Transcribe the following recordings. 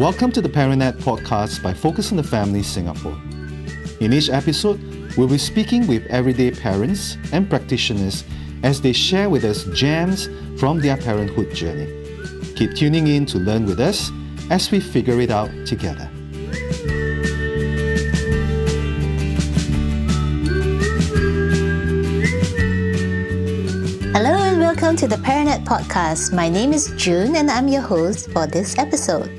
Welcome to the ParentNet podcast by Focus on the Family Singapore. In each episode, we'll be speaking with everyday parents and practitioners as they share with us gems from their parenthood journey. Keep tuning in to learn with us as we figure it out together. Hello and welcome to the ParentNet podcast. My name is June and I'm your host for this episode.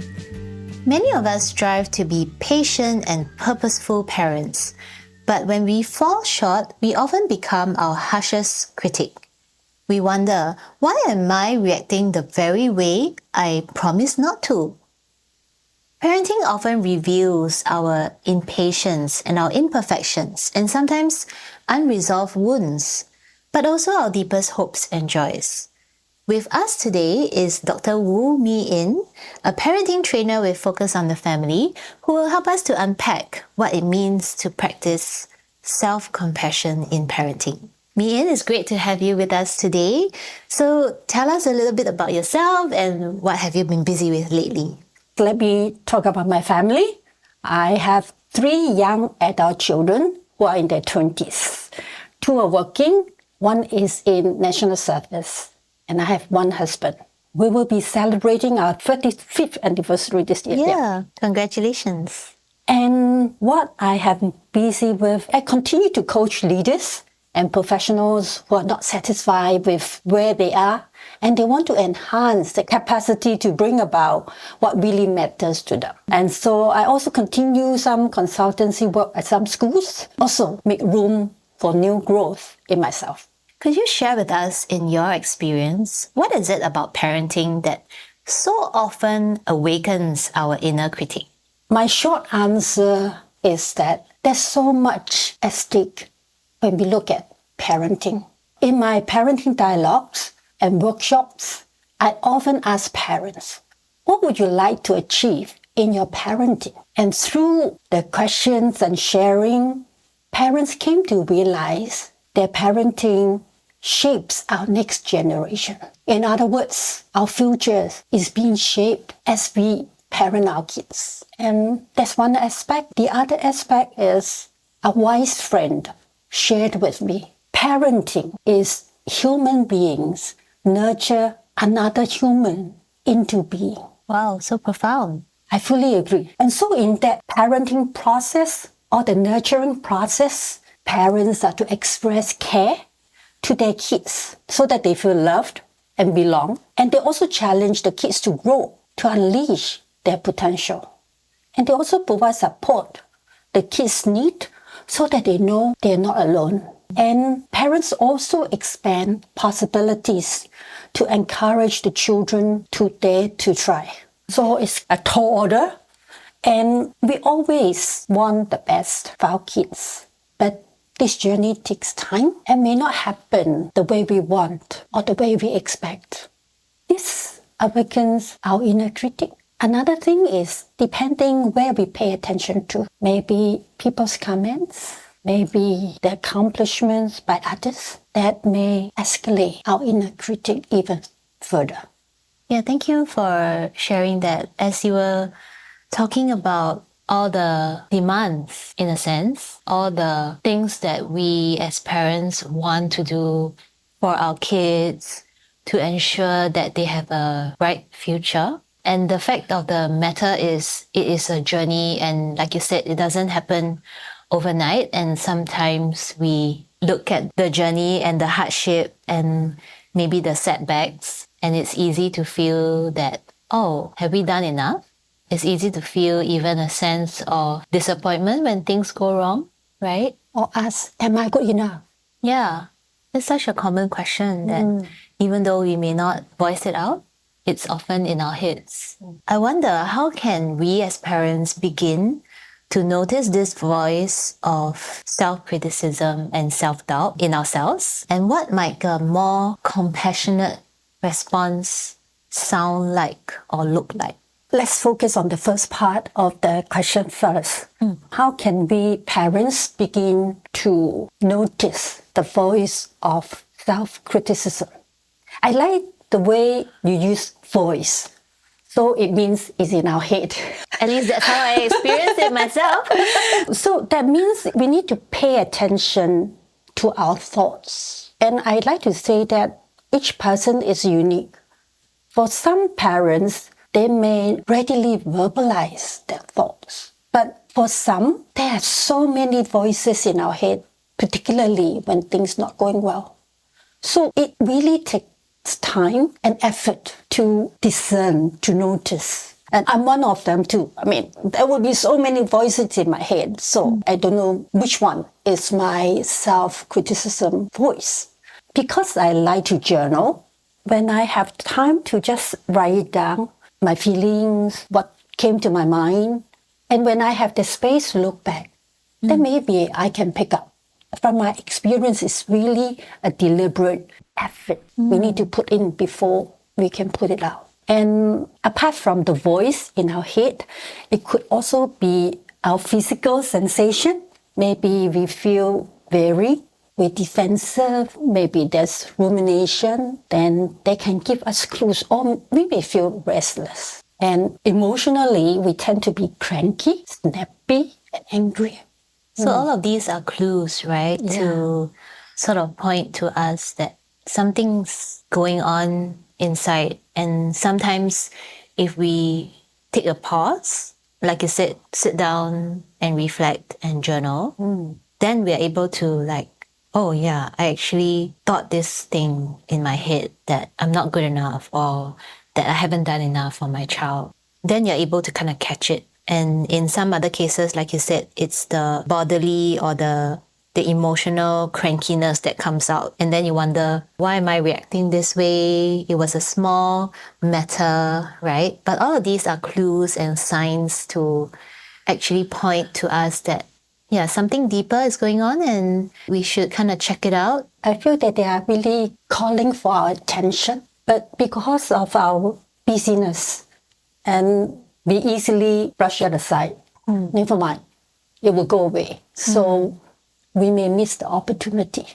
Many of us strive to be patient and purposeful parents, but when we fall short, we often become our harshest critic. We wonder, why am I reacting the very way I promised not to? Parenting often reveals our impatience and our imperfections and sometimes unresolved wounds, but also our deepest hopes and joys. With us today is Dr. Wu Mi Yin, a parenting trainer with Focus on the Family, who will help us to unpack what it means to practice self-compassion in parenting. Mi Yin, it's great to have you with us today. So tell us a little bit about yourself and what have you been busy with lately? Let me talk about my family. I have 3 young adult children who are in their 20s. 2 are working, 1 is in national service. And I have 1 husband. We will be celebrating our 35th anniversary this year. Yeah, congratulations. And what I have been busy with, I continue to coach leaders and professionals who are not satisfied with where they are, and they want to enhance the capacity to bring about what really matters to them. And so I also continue some consultancy work at some schools, also make room for new growth in myself. Could you share with us, in your experience, what is it about parenting that so often awakens our inner critic? My short answer is that there's so much at stake when we look at parenting. In my parenting dialogues and workshops, I often ask parents, what would you like to achieve in your parenting? And through the questions and sharing, parents came to realize their parenting shapes our next generation. In other words, our future is being shaped as we parent our kids. And that's one aspect. The other aspect is a wise friend shared with me. Parenting is human beings nurture another human into being. Wow, so profound. I fully agree. And so in that parenting process or the nurturing process, parents are to express care to their kids so that they feel loved and belong. And they also challenge the kids to grow, to unleash their potential. And they also provide support the kids need so that they know they're not alone. And parents also expand possibilities to encourage the children to dare to try. So it's a tall order, and we always want the best for our kids. But this journey takes time and may not happen the way we want or the way we expect. This awakens our inner critic. Another thing is depending where we pay attention to. Maybe people's comments, maybe the accomplishments by others that may escalate our inner critic even further. Yeah, thank you for sharing that. As you were talking about all the demands, in a sense, all the things that we as parents want to do for our kids to ensure that they have a bright future. And the fact of the matter is, it is a journey, and like you said, it doesn't happen overnight. And sometimes we look at the journey and the hardship and maybe the setbacks, and it's easy to feel that, oh, have we done enough? It's easy to feel even a sense of disappointment when things go wrong, right? Or ask, am I good enough? Yeah, it's such a common question that even though we may not voice it out, it's often in our heads. I wonder, how can we as parents begin to notice this voice of self-criticism and self-doubt in ourselves? And what might a more compassionate response sound like or look like? Let's focus on the first part of the question first. How can we parents begin to notice the voice of self-criticism? I like the way you use voice. So it means it's in our head. At least that's how I experience it myself. So that means we need to pay attention to our thoughts. And I'd like to say that each person is unique. For some parents, they may readily verbalize their thoughts. But for some, there are so many voices in our head, particularly when things not going well. So it really takes time and effort to discern, to notice. And I'm one of them too. I mean, there will be so many voices in my head, so I don't know which one is my self-criticism voice. Because I like to journal, when I have time to just write down my feelings, what came to my mind, and when I have the space to look back, then maybe I can pick up. From my experience, it's really a deliberate effort we need to put in before we can put it out. And apart from the voice in our head, it could also be our physical sensation. Maybe we feel weary, we're defensive, maybe there's rumination, then they can give us clues, or we may feel restless. And emotionally, we tend to be cranky, snappy, and angry. So all of these are clues, right? To sort of point to us that something's going on inside. And sometimes if we take a pause, like you said, sit down and reflect and journal, then we're able to like, oh yeah, I actually thought this thing in my head that I'm not good enough or that I haven't done enough for my child. Then you're able to kind of catch it. And in some other cases, like you said, it's the bodily or the emotional crankiness that comes out. And then you wonder, why am I reacting this way? It was a small matter, right? But all of these are clues and signs to actually point to us that, yeah, something deeper is going on and we should kind of check it out. I feel that they are really calling for our attention. But because of our busyness, and we easily brush it aside. Never mind, it will go away. So we may miss the opportunity.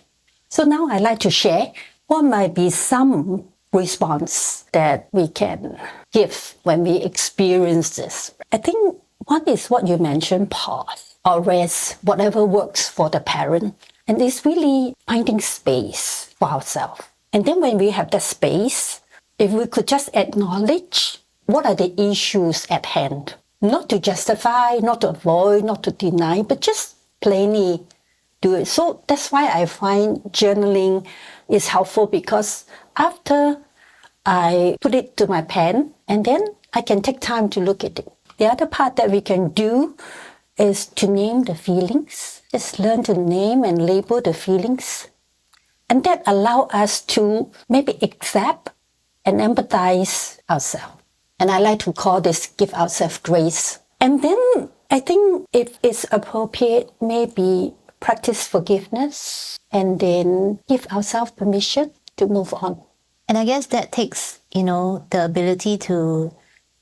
So now I'd like to share what might be some response that we can give when we experience this. I think one is what you mentioned, pause or rest, whatever works for the parent. And it's really finding space for ourselves. And then when we have the space, if we could just acknowledge what are the issues at hand, not to justify, not to avoid, not to deny, but just plainly do it. So that's why I find journaling is helpful, because after I put it to my pen, and then I can take time to look at it. The other part that we can do is to name the feelings. Just learn to name and label the feelings. And that allow us to maybe accept and empathize ourselves. And I like to call this give ourselves grace. And then I think if it's appropriate, maybe practice forgiveness and then give ourselves permission to move on. And I guess that takes, the ability to,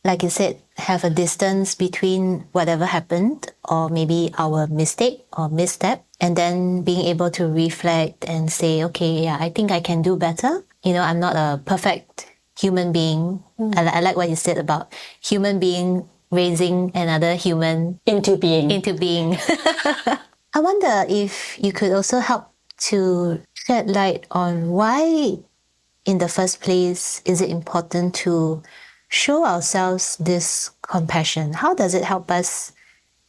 like you said, have a distance between whatever happened or maybe our mistake or misstep, and then being able to reflect and say, okay, yeah, I think I can do better. I'm not a perfect human being. I like what you said about human being raising another human Into being. I wonder if you could also help to shed light on why, in the first place, is it important to show ourselves this compassion? How does it help us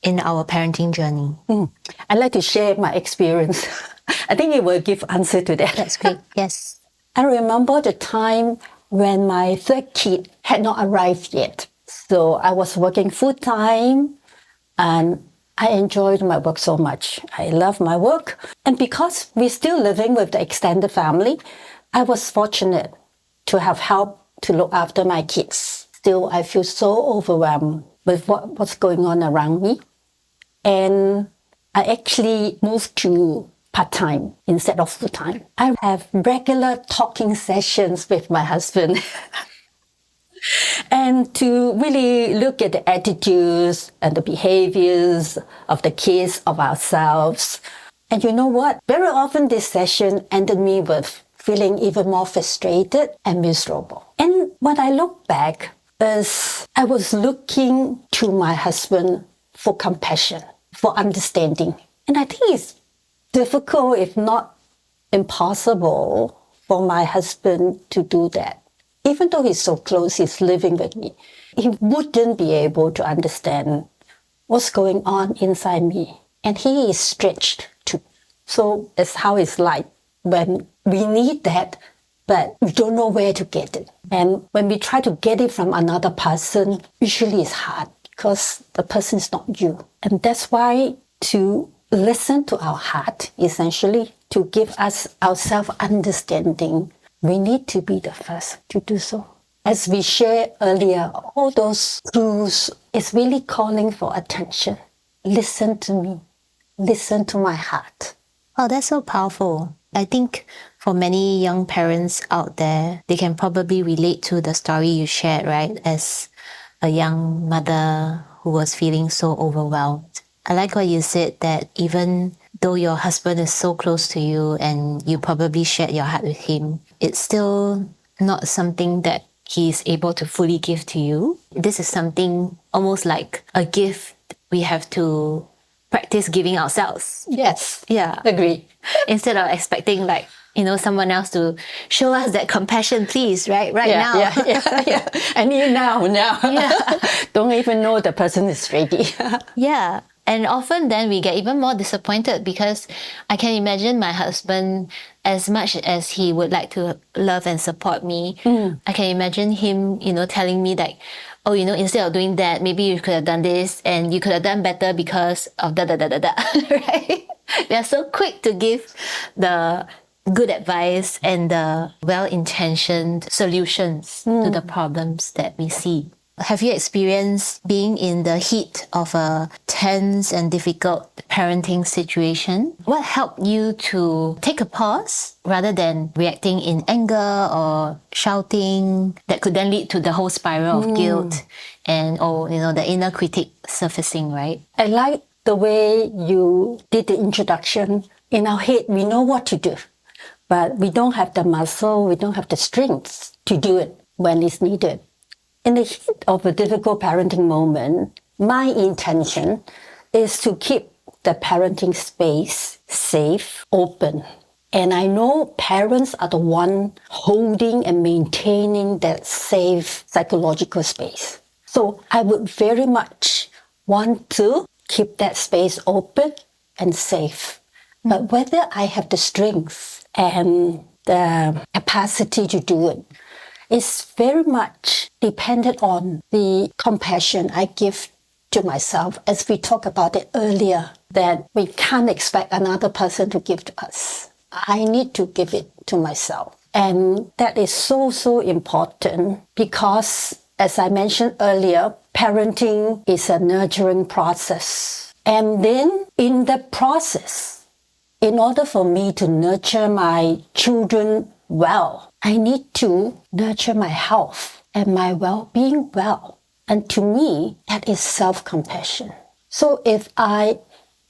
in our parenting journey? I'd like to share my experience. I think it will give answer to that. That's great. Yes. I remember the time when my third kid had not arrived yet. So I was working full-time and I enjoyed my work so much. I love my work. And because we're still living with the extended family, I was fortunate to have help to look after my kids. Still, I feel so overwhelmed with what's going on around me. And I actually moved to part-time instead of full-time. I have regular talking sessions with my husband and to really look at the attitudes and the behaviors of the kids, of ourselves. And you know what? Very often this session ended me with feeling even more frustrated and miserable. And when I look back, is I was looking to my husband for compassion, for understanding. And I think it's difficult, if not impossible, for my husband to do that. Even though he's so close, he's living with me, he wouldn't be able to understand what's going on inside me. And he is stretched too. So it's how it's like when we need that, but we don't know where to get it. And when we try to get it from another person, usually it's hard because the person is not you. And that's why to listen to our heart, essentially, to give us our self-understanding, we need to be the first to do so. As we shared earlier, all those clues is really calling for attention. Listen to me. Listen to my heart. Oh, that's so powerful. I think for many young parents out there, they can probably relate to the story you shared, right? As a young mother who was feeling so overwhelmed. I like what you said, that even though your husband is so close to you and you probably shared your heart with him, it's still not something that he's able to fully give to you. This is something almost like a gift we have to practice giving ourselves. Yes. Yeah. Agree. Instead of expecting someone else to show us that compassion, please, right now. Yeah. I need now. Yeah. Don't even know the person is ready. Yeah. And often then we get even more disappointed, because I can imagine my husband, as much as he would like to love and support me, I can imagine him, telling me like, oh, instead of doing that, maybe you could have done this and you could have done better because of da, right? They are so quick to give the good advice and the well-intentioned solutions to the problems that we see. Have you experienced being in the heat of a tense and difficult parenting situation? What helped you to take a pause rather than reacting in anger or shouting that could then lead to the whole spiral of guilt and, the inner critic surfacing, right? I like the way you did the introduction. In our head, we know what to do, but we don't have the muscle, we don't have the strength to do it when it's needed. In the heat of a difficult parenting moment, my intention is to keep the parenting space safe, open. And I know parents are the one holding and maintaining that safe psychological space. So I would very much want to keep that space open and safe. But whether I have the strength and the capacity to do it, it's very much dependent on the compassion I give to myself, as we talked about it earlier, that we can't expect another person to give to us. I need to give it to myself. And that is so, so important because, as I mentioned earlier, parenting is a nurturing process. And then in the process, in order for me to nurture my children well, I need to nurture my health and my well-being well. And to me, that is self-compassion. So if I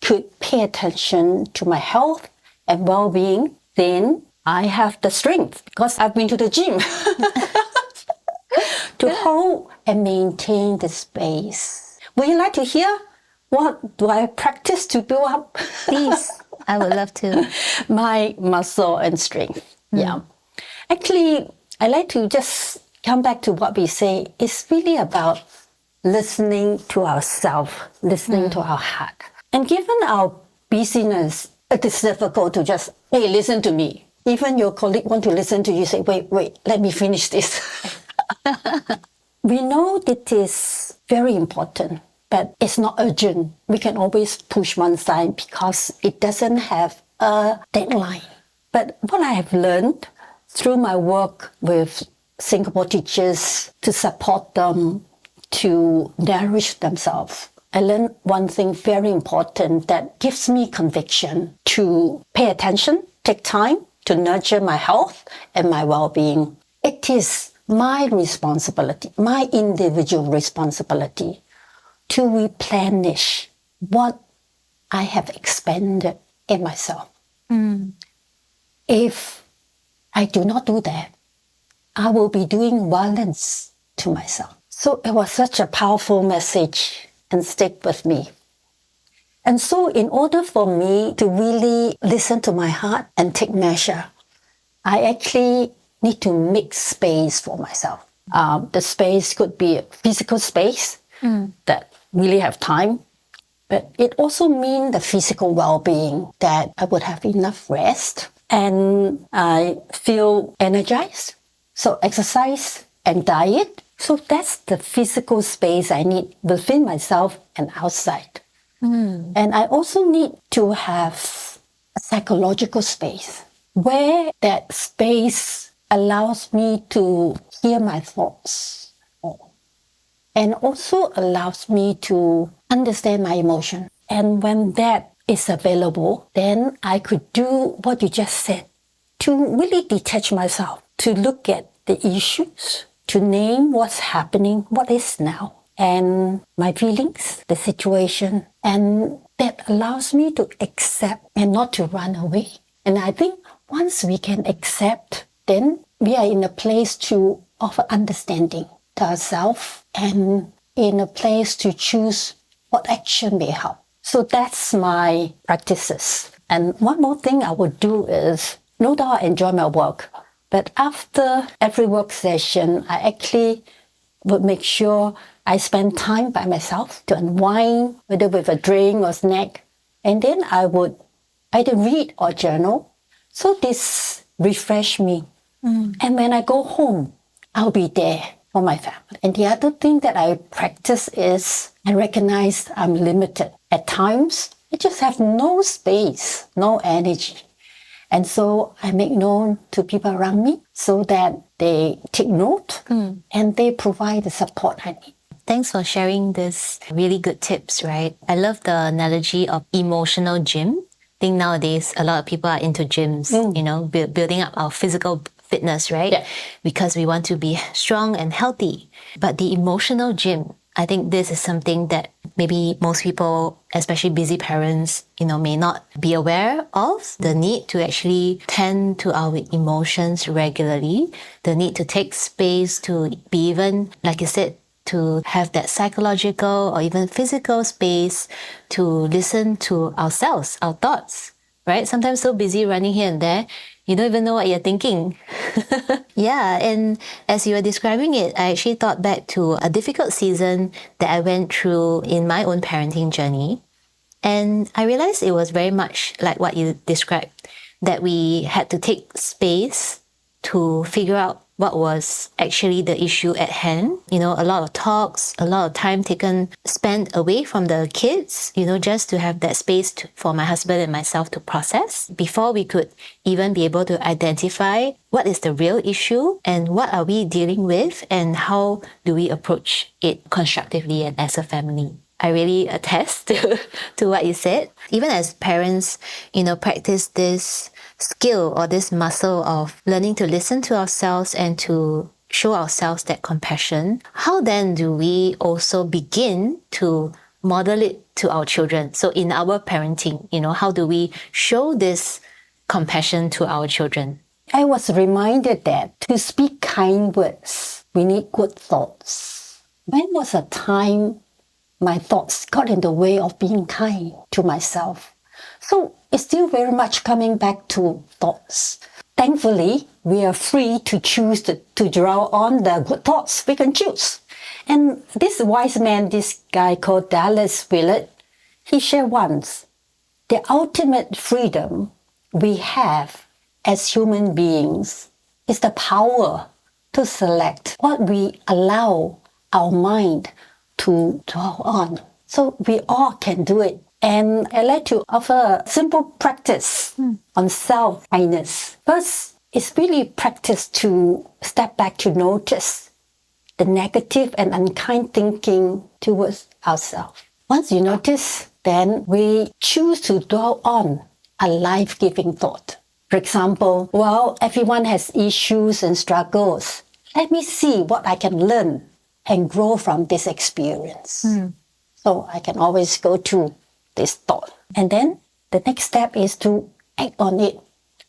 could pay attention to my health and well-being, then I have the strength, because I've been to the gym, to hold and maintain the space. Would you like to hear what do I practice to build up? Please, I would love to. My muscle and strength. Yeah. Actually, I like to just come back to what we say. It's really about listening to ourselves, listening to our heart. And given our busyness, it is difficult to just, hey, listen to me. Even your colleague want to listen to you, say, wait, let me finish this. We know it is very important, but it's not urgent. We can always push one side because it doesn't have a deadline. But what I have learned through my work with Singapore teachers to support them to nourish themselves, I learned one thing very important that gives me conviction to pay attention, take time to nurture my health and my well-being. It is my responsibility, my individual responsibility to replenish what I have expended in myself. If I do not do that, I will be doing violence to myself. So it was such a powerful message and stick with me. And so in order for me to really listen to my heart and take measure, I actually need to make space for myself. The space could be a physical space that really have time, but it also means the physical well-being, that I would have enough rest and I feel energized. So exercise and diet. So that's the physical space I need within myself and outside. And I also need to have a psychological space where that space allows me to hear my thoughts and also allows me to understand my emotion. And when that is available, then I could do what you just said, to really detach myself, to look at the issues, to name what's happening, what is now, and my feelings, the situation, and that allows me to accept and not to run away. And I think once we can accept, then we are in a place to offer understanding to ourselves and in a place to choose what action may help. So that's my practices. And one more thing I would do is, no doubt I enjoy my work, but after every work session, I actually would make sure I spend time by myself to unwind, whether with a drink or snack. And then I would either read or journal. So this refresh me. And when I go home, I'll be there for my family. And the other thing that I practice is I recognize I'm limited. At times, I just have no space, no energy. And so I make known to people around me so that they take note and they provide the support I need. Thanks for sharing this really good tips, right? I love the analogy of emotional gym. I think nowadays a lot of people are into gyms, building up our physical fitness, right? Yeah. Because we want to be strong and healthy. But the emotional gym, I think this is something that maybe most people, especially busy parents, may not be aware of. The need to actually tend to our emotions regularly, the need to take space to be even, like you said, to have that psychological or even physical space to listen to ourselves, our thoughts, right? Sometimes so busy running here and there, you don't even know what you're thinking. Yeah, and as you were describing it, I actually thought back to a difficult season that I went through in my own parenting journey. And I realized it was very much like what you described, that we had to take space to figure out what was actually the issue at hand. A lot of talks, a lot of time spent away from the kids, just to have that space for my husband and myself to process before we could even be able to identify what is the real issue and what are we dealing with and how do we approach it constructively and as a family. I really attest to what you said. Even as parents, practice this skill or this muscle of learning to listen to ourselves and to show ourselves that compassion, how then do we also begin to model it to our children? So in our parenting, how do we show this compassion to our children? I was reminded that to speak kind words, we need good thoughts. When was a time my thoughts got in the way of being kind to myself? So it's still very much coming back to thoughts. Thankfully, we are free to choose to draw on the good thoughts we can choose. And this wise man, this guy called Dallas Willard, he shared once, the ultimate freedom we have as human beings is the power to select what we allow our mind to draw on. So we all can do it. And I'd like to offer a simple practice on self-kindness. First, it's really practice to step back to notice the negative and unkind thinking towards ourselves. Once you notice, then we choose to dwell on a life-giving thought. For example, everyone has issues and struggles. Let me see what I can learn and grow from this experience. So I can always go to this thought. And then the next step is to act on it.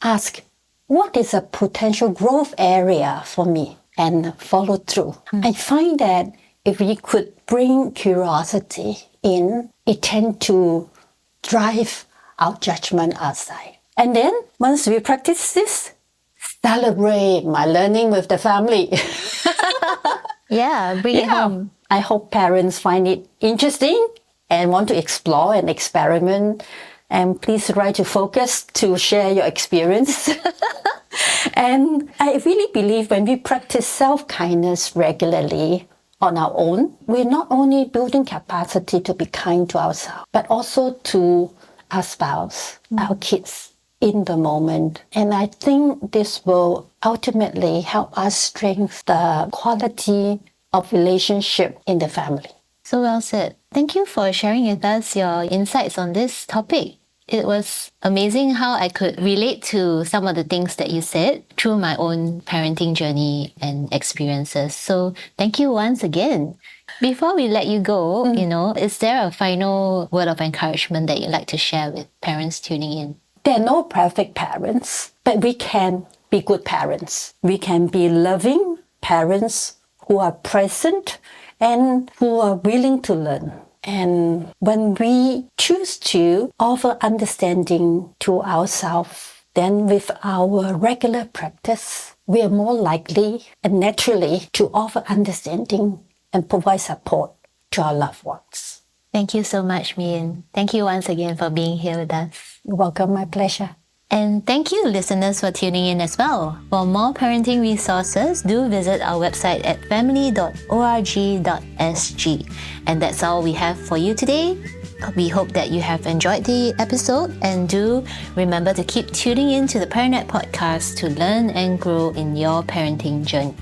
Ask, what is a potential growth area for me? And follow through. I find that if we could bring curiosity in, it tends to drive our judgment outside. And then once we practice this, celebrate my learning with the family. Yeah, bring it home. I hope parents find it interesting and want to explore and experiment. And please write to Focus to share your experience. And I really believe when we practice self-kindness regularly on our own, we're not only building capacity to be kind to ourselves, but also to our spouse, our kids in the moment. And I think this will ultimately help us strengthen the quality of relationship in the family. So well said. Thank you for sharing with us your insights on this topic. It was amazing how I could relate to some of the things that you said through my own parenting journey and experiences. So thank you once again. Before we let you go, is there a final word of encouragement that you'd like to share with parents tuning in? There are no perfect parents, but we can be good parents. We can be loving parents who are present and who are willing to learn. And when we choose to offer understanding to ourselves, then with our regular practice, we are more likely and naturally to offer understanding and provide support to our loved ones. Thank you so much, Mi Yin. Thank you once again for being here with us. You're welcome, my pleasure. And thank you, listeners, for tuning in as well. For more parenting resources, do visit our website at family.org.sg. And that's all we have for you today. We hope that you have enjoyed the episode, and do remember to keep tuning in to the Parentnet podcast to learn and grow in your parenting journey.